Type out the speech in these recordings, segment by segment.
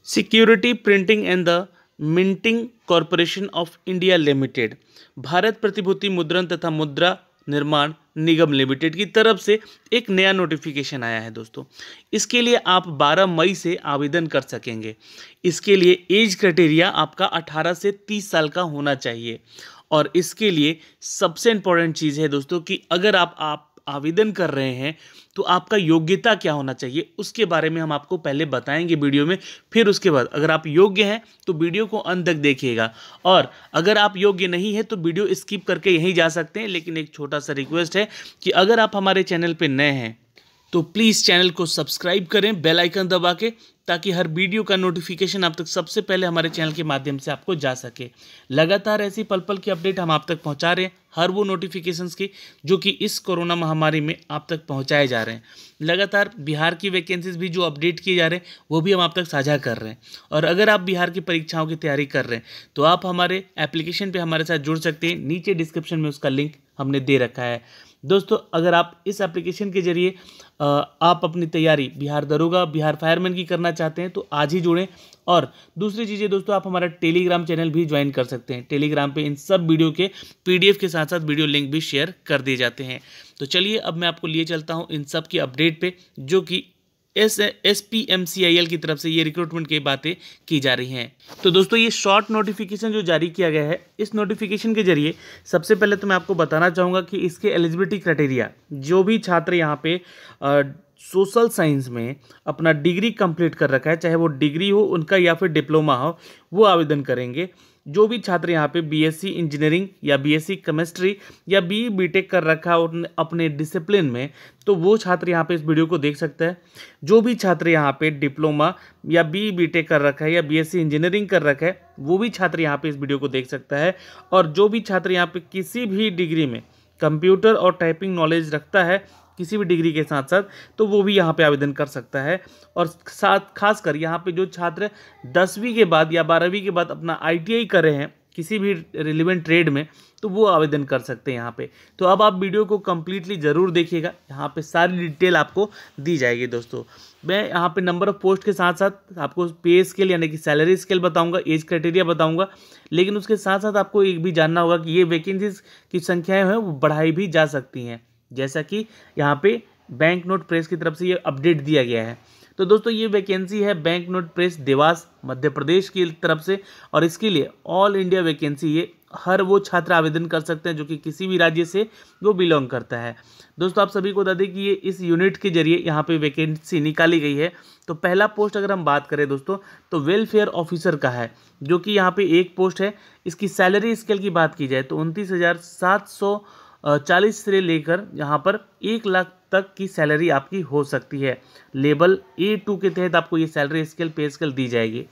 Security printing and the minting corporation of India limited, Bharat प्रतिभूति मुद्रण तथा मुद्रा निर्माण निगम लिमिटेड की तरफ से एक नया नोटिफिकेशन आया है दोस्तों। इसके लिए आप 12 मई से आवेदन कर सकेंगे। इसके लिए एज क्राइटेरिया आपका 18 से 30 साल का होना चाहिए। और इसके लिए सबसे इम्पोर्टेंट चीज़ है दोस्तों कि अगर आप आवेदन कर रहे हैं तो आपका योग्यता क्या होना चाहिए, उसके बारे में हम आपको पहले बताएंगे वीडियो में। फिर उसके बाद अगर आप योग्य हैं तो वीडियो को अंत तक देखिएगा, और अगर आप योग्य नहीं है तो वीडियो स्किप करके यहीं जा सकते हैं। लेकिन एक छोटा सा रिक्वेस्ट है कि अगर आप हमारे चैनल पर नए हैं तो प्लीज़ चैनल को सब्सक्राइब करें बेल आइकन दबा के, ताकि हर वीडियो का नोटिफिकेशन आप तक सबसे पहले हमारे चैनल के माध्यम से आपको जा सके। लगातार ऐसी पल पल की अपडेट हम आप तक पहुंचा रहे हैं, हर वो नोटिफिकेशंस की जो कि इस कोरोना महामारी में आप तक पहुंचाए जा रहे हैं। लगातार बिहार की वैकेंसीज भी जो अपडेट किए जा रहे हैं वो भी हम आप तक साझा कर रहे हैं। और अगर आप बिहार की परीक्षाओं की तैयारी कर रहे हैं तो आप हमारे एप्लीकेशन पर हमारे साथ जुड़ सकते हैं। नीचे डिस्क्रिप्शन में उसका लिंक हमने दे रखा है दोस्तों। अगर आप इस एप्लीकेशन के जरिए आप अपनी तैयारी बिहार दरोगा, बिहार फायरमैन की करना चाहते हैं तो आज ही जुड़ें। और दूसरी चीज़ें दोस्तों, आप हमारा टेलीग्राम चैनल भी ज्वाइन कर सकते हैं। टेलीग्राम पे इन सब वीडियो के पीडीएफ के साथ साथ वीडियो लिंक भी शेयर कर दिए जाते हैं। तो चलिए अब मैं आपको लिए चलता हूं इन सब की अपडेट पे, जो कि SPMCIL की तरफ से ये रिक्रूटमेंट की बातें की जा रही हैं। तो दोस्तों, ये शॉर्ट नोटिफिकेशन जो जारी किया गया है, इस नोटिफिकेशन के जरिए सबसे पहले तो मैं आपको बताना चाहूँगा कि इसके एलिजिबिलिटी क्राइटेरिया, जो भी छात्र यहाँ पे सोशल साइंस में अपना डिग्री कंप्लीट कर रखा है, चाहे वो डिग्री हो उनका या फिर डिप्लोमा हो, वो आवेदन करेंगे। जो भी छात्र यहाँ पे BSc इंजीनियरिंग या BSc केमिस्ट्री या BE BTech कर रखा है अपने डिसिप्लिन में, तो वो छात्र यहाँ पे इस वीडियो को देख सकता है। जो भी छात्र यहाँ पे डिप्लोमा या BE BTech कर रखा है या BSc इंजीनियरिंग कर रखा है, वो भी छात्र यहाँ पे इस वीडियो को देख सकता है। और जो भी छात्र यहाँ पे किसी भी डिग्री में कंप्यूटर और टाइपिंग नॉलेज रखता है, किसी भी डिग्री के साथ साथ, तो वो भी यहाँ पे आवेदन कर सकता है। और खासकर यहाँ पे जो छात्र 10वीं के बाद या 12वीं के बाद अपना ITI कर रहे हैं किसी भी रिलेवेंट ट्रेड में, तो वो आवेदन कर सकते हैं यहाँ पे। तो अब आप वीडियो को कम्प्लीटली ज़रूर देखिएगा, यहाँ पे सारी डिटेल आपको दी जाएगी दोस्तों। मैं यहाँ पे नंबर ऑफ़ पोस्ट के साथ साथ आपको पे स्केल यानी कि सैलरी स्केल बताऊँगा, एज क्राइटेरिया बताऊँगा। लेकिन उसके साथ साथ आपको एक भी जानना होगा कि ये वैकेंसीज की संख्याएँ हैं वो बढ़ाई भी जा सकती हैं, जैसा कि यहाँ पे बैंक नोट प्रेस की तरफ से ये अपडेट दिया गया है। तो दोस्तों, ये वैकेंसी है bank note press Dewas Madhya Pradesh की तरफ से, और इसके लिए ऑल इंडिया वैकेंसी, ये हर वो छात्र आवेदन कर सकते हैं जो कि किसी भी राज्य से वो बिलोंग करता है। दोस्तों, आप सभी को बता दें कि ये इस यूनिट के जरिए यहाँ पे वैकेंसी निकाली गई है। तो पहला पोस्ट अगर हम बात करें दोस्तों, तो वेलफेयर ऑफिसर का है, जो कि यहाँ पे एक पोस्ट है। इसकी सैलरी स्केल की बात की जाए तो 29,740 से लेकर यहाँ पर 1 लाख तक की सैलरी आपकी हो सकती है। लेवल A2 के तहत आपको ये सैलरी स्केल पे स्केल दी जाएगी।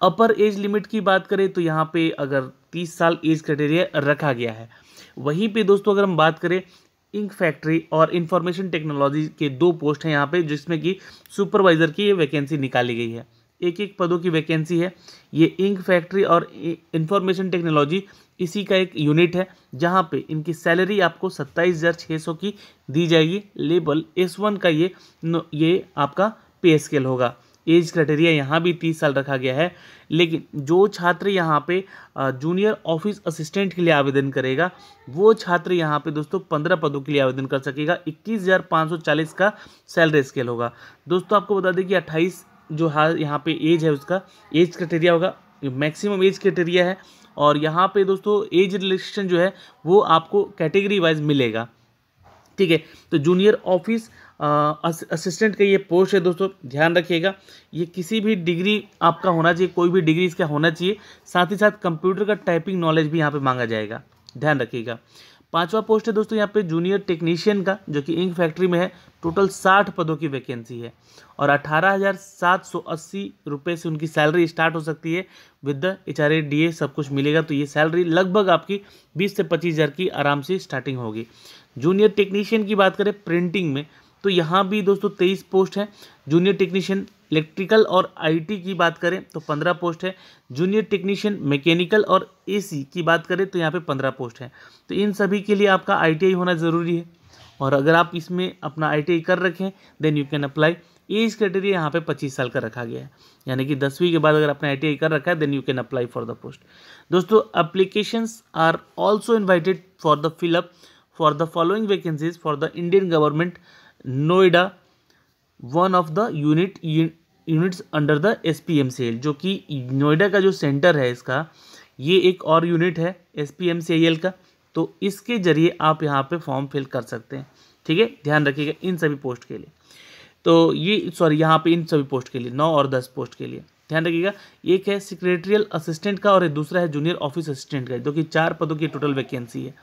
अपर एज लिमिट की बात करें तो यहाँ पे अगर 30 साल एज क्राइटेरिया रखा गया है। वहीं पे दोस्तों, अगर हम बात करें इंक फैक्ट्री और इंफॉर्मेशन टेक्नोलॉजी के 2 पोस्ट हैं यहाँ पे, जिसमें कि सुपरवाइज़र की ये वैकेंसी निकाली गई है। एक पदों की वैकेंसी है। ये इंक फैक्ट्री और इंफॉर्मेशन टेक्नोलॉजी इसी का एक यूनिट है, जहाँ पे इनकी सैलरी आपको 27,600 की दी जाएगी। लेवल S1 का ये आपका पे स्केल होगा। एज क्राइटेरिया यहाँ भी 30 साल रखा गया है। लेकिन जो छात्र यहाँ पे जूनियर ऑफिस असिस्टेंट के लिए आवेदन करेगा, वो छात्र यहाँ पे दोस्तों 15 पदों के लिए आवेदन कर सकेगा। 21,540 का सैलरी स्केल होगा। दोस्तों, आपको बता दें कि 28 जो यहाँ पे एज है उसका एज क्राइटेरिया होगा, मैक्सिमम एज क्राइटेरिया है। और यहाँ पे दोस्तों एज रिलेक्सेशन जो है वो आपको कैटेगरी वाइज मिलेगा, ठीक है। तो जूनियर ऑफिस असिस्टेंट का ये पोस्ट है दोस्तों, ध्यान रखिएगा। ये किसी भी डिग्री आपका होना चाहिए, कोई भी डिग्री इसका होना चाहिए। साथ ही साथ कंप्यूटर का टाइपिंग नॉलेज भी यहाँ पे मांगा जाएगा, ध्यान रखिएगा। 5वां पोस्ट है दोस्तों यहाँ पे जूनियर टेक्नीशियन का, जो कि इंक फैक्ट्री में है। टोटल 60 पदों की वैकेंसी है और 18,780 रुपये से उनकी सैलरी स्टार्ट हो सकती है। विद द HRA DA सब कुछ मिलेगा, तो ये सैलरी लगभग आपकी 20 से 25,000 की आराम से स्टार्टिंग होगी। जूनियर टेक्नीशियन की बात करें प्रिंटिंग में, तो यहाँ भी दोस्तों 23 पोस्ट है। जूनियर टेक्नीशियन इलेक्ट्रिकल और IT की बात करें तो 15 पोस्ट है। जूनियर टेक्नीशियन मैकेनिकल और AC की बात करें तो यहाँ पे 15 पोस्ट है। तो इन सभी के लिए आपका ITI होना ज़रूरी है। और अगर आप इसमें अपना ITI कर रखें then you can apply. Age criteria यहाँ पे 25 साल का रखा गया है, यानी कि 10वीं के बाद अगर आपने ITI कर रखा है then you can apply for the post. दोस्तों applications are also invited for the fill up for the following vacancies for the Indian government Noida, one of the units under the SPMCL, जो कि नोएडा का जो सेंटर है इसका, ये एक और यूनिट है SPMCL का, तो इसके जरिए आप यहाँ पे फॉर्म फिल कर सकते हैं। ठीक है, ध्यान रखिएगा इन सभी पोस्ट के लिए। तो ये यहाँ पे इन सभी पोस्ट के लिए 9 और 10 पोस्ट के लिए ध्यान रखिएगा। एक है सेक्रेटरियल असिस्टेंट का और दूसरा है जूनियर ऑफिस असिस्टेंट का, जो कि 4 पदों की टोटल वैकेंसी है।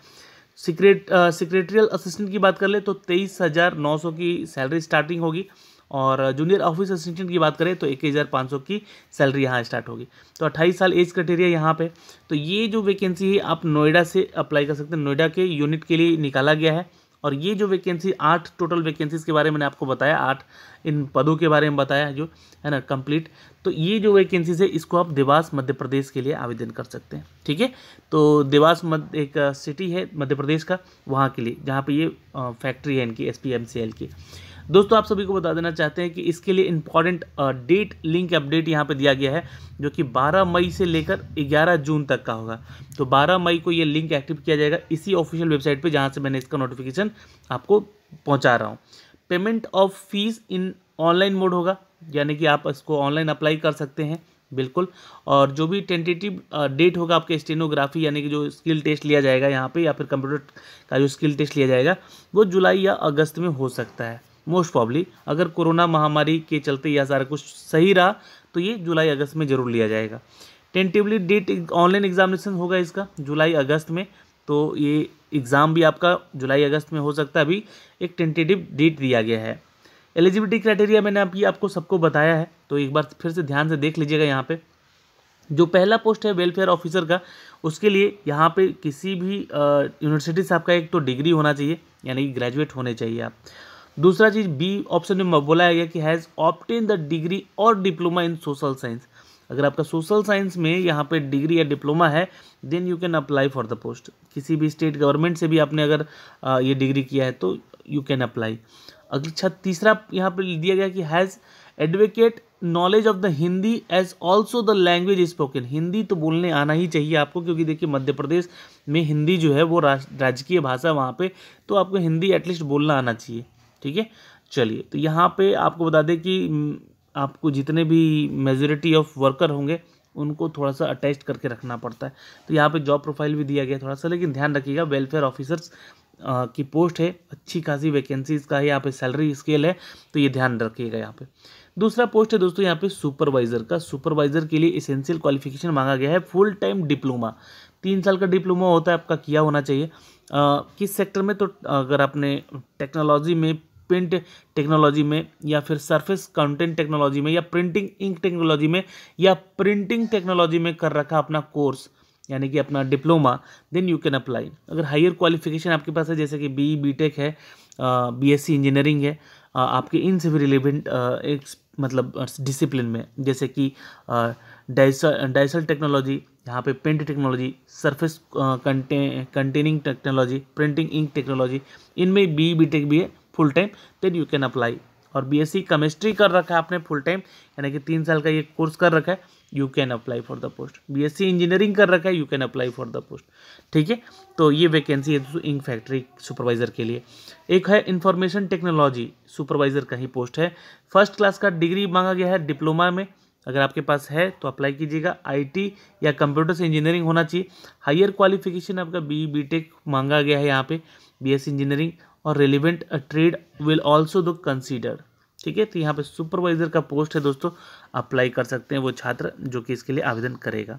सेक्रेटरियल असिस्टेंट की बात कर ले तो 23,900 की सैलरी स्टार्टिंग होगी, और जूनियर ऑफिस असिस्टेंट की बात करें तो 21,500 की सैलरी यहाँ स्टार्ट होगी। तो 28 साल एज क्राइटेरिया यहाँ पे। तो ये जो वैकेंसी है आप नोएडा से अप्लाई कर सकते हैं, नोएडा के यूनिट के लिए निकाला गया है। और ये जो वैकेंसी 8 टोटल वैकेंसीज के बारे में मैंने आपको बताया, 8 इन पदों के बारे में बताया जो है ना कंप्लीट। तो ये जो वैकेंसीज है इसको आप देवास मध्य प्रदेश के लिए आवेदन कर सकते हैं। ठीक है, तो देवास एक सिटी है मध्य प्रदेश का, वहाँ के लिए जहाँ पे ये फैक्ट्री है इनकी SPMCL की। दोस्तों आप सभी को बता देना चाहते हैं कि इसके लिए इंपॉर्टेंट डेट लिंक अपडेट यहाँ पे दिया गया है, जो कि 12 मई से लेकर 11 जून तक का होगा। तो 12 मई को ये लिंक एक्टिव किया जाएगा इसी ऑफिशियल वेबसाइट पे जहाँ से मैंने इसका नोटिफिकेशन आपको पहुँचा रहा हूँ। Payment of fees in online mode होगा, यानी कि आप इसको ऑनलाइन अप्लाई कर सकते हैं बिल्कुल। और जो भी टेंटेटिव डेट होगा आपके स्टेनोग्राफी यानी कि जो स्किल टेस्ट लिया जाएगा यहाँ पे, या फिर कंप्यूटर का जो स्किल टेस्ट लिया जाएगा, वो जुलाई या अगस्त में हो सकता है मोस्ट प्रॉब्ली। अगर कोरोना महामारी के चलते या सारा कुछ सही रहा तो ये जुलाई अगस्त में ज़रूर लिया जाएगा। टेंटेटिवली डेट ऑनलाइन एग्जामिनेशन होगा इसका जुलाई अगस्त में, तो ये एग्ज़ाम भी आपका जुलाई अगस्त में हो सकता है, अभी एक टेंटेटिव डेट दिया गया है। एलिजिबिलिटी क्राइटेरिया मैंने अभी आपको सबको बताया है, तो एक बार फिर से ध्यान से देख लीजिएगा। यहाँ पे जो पहला पोस्ट है वेलफेयर ऑफिसर का, उसके लिए यहाँ पे किसी भी यूनिवर्सिटी से आपका एक तो डिग्री होना चाहिए, यानी कि ग्रेजुएट होने चाहिए आप। दूसरा चीज़ बी ऑप्शन में बोला गया कि हैज़ ऑब्टेन द डिग्री और डिप्लोमा इन सोशल साइंस। अगर आपका सोशल साइंस में यहाँ पे डिग्री या डिप्लोमा है then you can apply for the post. किसी भी स्टेट गवर्नमेंट से भी आपने अगर ये डिग्री किया है तो यू कैन अप्लाई। अगला तीसरा यहाँ पे दिया गया कि has advocate knowledge of the Hindi as also the language spoken. Hindi तो बोलने आना ही चाहिए आपको, क्योंकि देखिए मध्य प्रदेश में हिंदी जो है वो राजकीय भाषा वहाँ पे, तो आपको हिंदी एटलीस्ट बोलना आना चाहिए। ठीक है, चलिए तो यहाँ पे आपको बता दें कि आपको जितने भी मेजॉरिटी ऑफ वर्कर होंगे उनको थोड़ा सा अटैच करके रखना पड़ता है। तो यहाँ पे जॉब प्रोफाइल भी दिया गया थोड़ा सा, लेकिन ध्यान रखिएगा वेलफेयर ऑफिसर्स की पोस्ट है, अच्छी खासी वैकेंसीज का है, यहाँ पे सैलरी स्केल है, तो ये ध्यान रखिएगा। यहाँ पे दूसरा पोस्ट है दोस्तों यहाँ पे सुपरवाइजर का। सुपरवाइजर के लिए एसेंशियल क्वालिफिकेशन मांगा गया है फुल टाइम डिप्लोमा, 3 साल का डिप्लोमा होता है आपका, किया होना चाहिए। किस सेक्टर में, तो अगर आपने टेक्नोलॉजी में, प्रिंट टेक्नोलॉजी में, या फिर सरफेस कंटेंट टेक्नोलॉजी में, या प्रिंटिंग इंक टेक्नोलॉजी में, या प्रिंटिंग टेक्नोलॉजी में कर रखा अपना कोर्स यानी कि अपना diploma, then you can apply. अगर हायर क्वालिफिकेशन आपके पास है जैसे कि BTech है, BSc इंजीनियरिंग है, आपके इन से भी रिलेवेंट एक मतलब डिसिप्लिन में, जैसे कि डाइसल टेक्नोलॉजी, यहाँ पे paint technology, surface containing technology, printing ink technology, इनमें BTech भी है full time, then you can apply. और BSc केमिस्ट्री कर रखा है आपने फुल टाइम, यानी कि 3 साल का ये कोर्स कर रखा है, you can apply for the post. BSc engineering कर रखा है, you can apply for the post. ठीक है, तो ये वैकेंसी है इंक फैक्ट्री सुपरवाइजर के लिए। एक है इंफॉर्मेशन टेक्नोलॉजी सुपरवाइजर का ही पोस्ट है, फर्स्ट क्लास का डिग्री मांगा गया है डिप्लोमा में, अगर आपके पास है तो अप्लाई कीजिएगा। IT या कंप्यूटर से इंजीनियरिंग होना चाहिए। हायर क्वालिफिकेशन आपका BTech मांगा गया है यहाँ पे, BSc इंजीनियरिंग, और रिलेवेंट ट्रेड विल ऑल्सो दो कंसीडर। ठीक है, तो यहाँ पे सुपरवाइजर का पोस्ट है दोस्तों, अप्लाई कर सकते हैं वो छात्र जो कि इसके लिए आवेदन करेगा।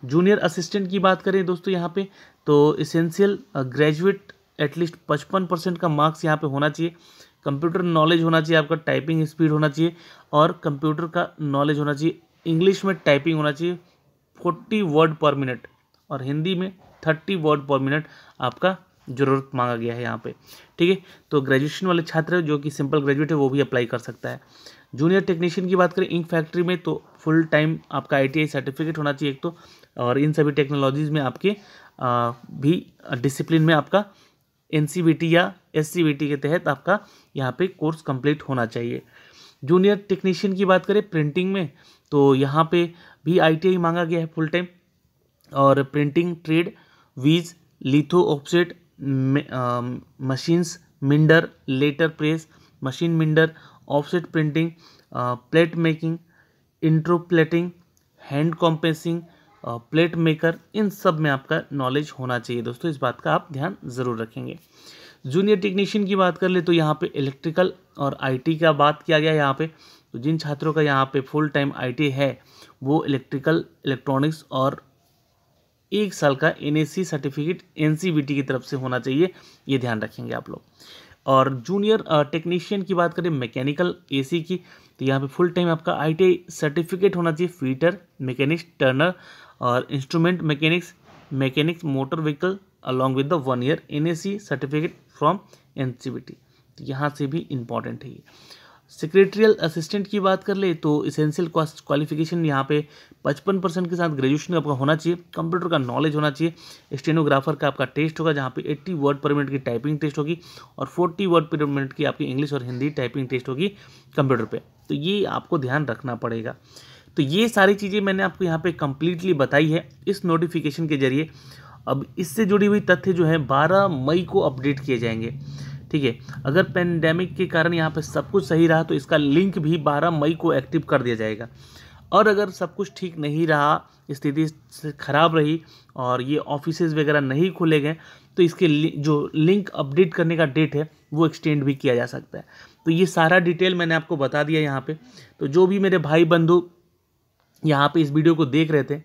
जूनियर असिस्टेंट की बात करें दोस्तों यहाँ पे, तो इसेंशियल ग्रेजुएट एटलीस्ट 55% का मार्क्स यहाँ पे होना चाहिए। कंप्यूटर नॉलेज होना चाहिए आपका, टाइपिंग स्पीड होना चाहिए, और कंप्यूटर का नॉलेज होना चाहिए। इंग्लिश में टाइपिंग होना चाहिए 40 वर्ड पर मिनट, और हिंदी में 30 वर्ड पर मिनट आपका जरूरत मांगा गया है यहाँ पे। ठीक है, तो ग्रेजुएशन वाले छात्र जो कि सिंपल ग्रेजुएट है वो भी अप्लाई कर सकता है। जूनियर टेक्नीशियन की बात करें इंक फैक्ट्री में, तो फुल टाइम आपका ITI सर्टिफिकेट होना चाहिए एक तो, और इन सभी टेक्नोलॉजीज़ में आपके भी डिसिप्लिन में आपका NCVT या SCVT के तहत आपका यहाँ पे कोर्स कंप्लीट होना चाहिए। जूनियर टेक्नीशियन की बात करें प्रिंटिंग में, तो यहाँ पे भी ITI मांगा गया है फुल टाइम। और printing trade, viz, litho offset machines, minder, letter press, machine minder, offset printing, plate making, introplating, hand compressing, plate maker, इन सब में आपका नॉलेज होना चाहिए दोस्तों। इस बात का आप ध्यान ज़रूर रखेंगे। जूनियर टेक्नीशियन की बात कर ले तो यहाँ पे इलेक्ट्रिकल और IT का बात किया गया यहाँ पे। तो जिन छात्रों का यहाँ पे फुल टाइम ITI है वो इलेक्ट्रिकल, इलेक्ट्रॉनिक्स और 1 साल का NAC सर्टिफिकेट NCVT की तरफ से होना चाहिए, ये ध्यान रखेंगे आप लोग। और जूनियर टेक्नीशियन की बात करें मैकेनिकल AC की, तो यहाँ पे फुल टाइम आपका ITI सर्टिफिकेट होना चाहिए फीटर, मैकेनिक्स, टर्नर और instrument mechanics motor vehicle along with the 1 year NAC certificate from NCVT। तो यहाँ से भी इम्पॉर्टेंट है ये। सेक्रेटरियल असिस्टेंट की बात कर ले तो इसेंशियल क्वालिफिकेशन यहाँ पे 55% के साथ ग्रेजुएशन आपका होना चाहिए, कंप्यूटर का नॉलेज होना चाहिए। स्टेनोग्राफर का आपका टेस्ट होगा जहाँ पे 80 वर्ड पर मिनट की टाइपिंग टेस्ट होगी और 40 वर्ड पर मिनट की आपकी इंग्लिश और हिंदी टाइपिंग टेस्ट होगी कंप्यूटर पे। तो ये आपको ध्यान रखना पड़ेगा। तो ये सारी चीज़ें मैंने आपको यहाँ पे कम्प्लीटली बताई है इस नोटिफिकेशन के जरिए। अब इससे जुड़ी हुई तथ्य जो है 12 मई को अपडेट किए जाएंगे, ठीक है। अगर पेंडेमिक के कारण यहाँ पे सब कुछ सही रहा तो इसका लिंक भी 12 मई को एक्टिव कर दिया जाएगा। और अगर सब कुछ ठीक नहीं रहा, स्थिति खराब रही और ये ऑफिसेज वगैरह नहीं खुले गए तो इसके जो लिंक अपडेट करने का डेट है वो एक्सटेंड भी किया जा सकता है। तो ये सारा डिटेल मैंने आपको बता दिया यहाँ पे। तो जो भी मेरे भाई बंधु यहाँ पे इस वीडियो को देख रहे थे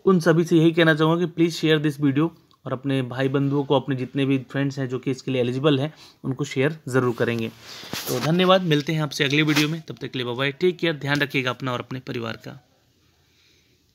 उन सभी से यही कहना चाहूँगा कि प्लीज़ शेयर दिस वीडियो और अपने भाई बंधुओं को, अपने जितने भी फ्रेंड्स हैं जो कि इसके लिए एलिजिबल हैं, उनको शेयर ज़रूर करेंगे। तो धन्यवाद, मिलते हैं आपसे अगले वीडियो में। तब तक के लिए बाय बाय, टेक केयर, ध्यान रखिएगा अपना और अपने परिवार का।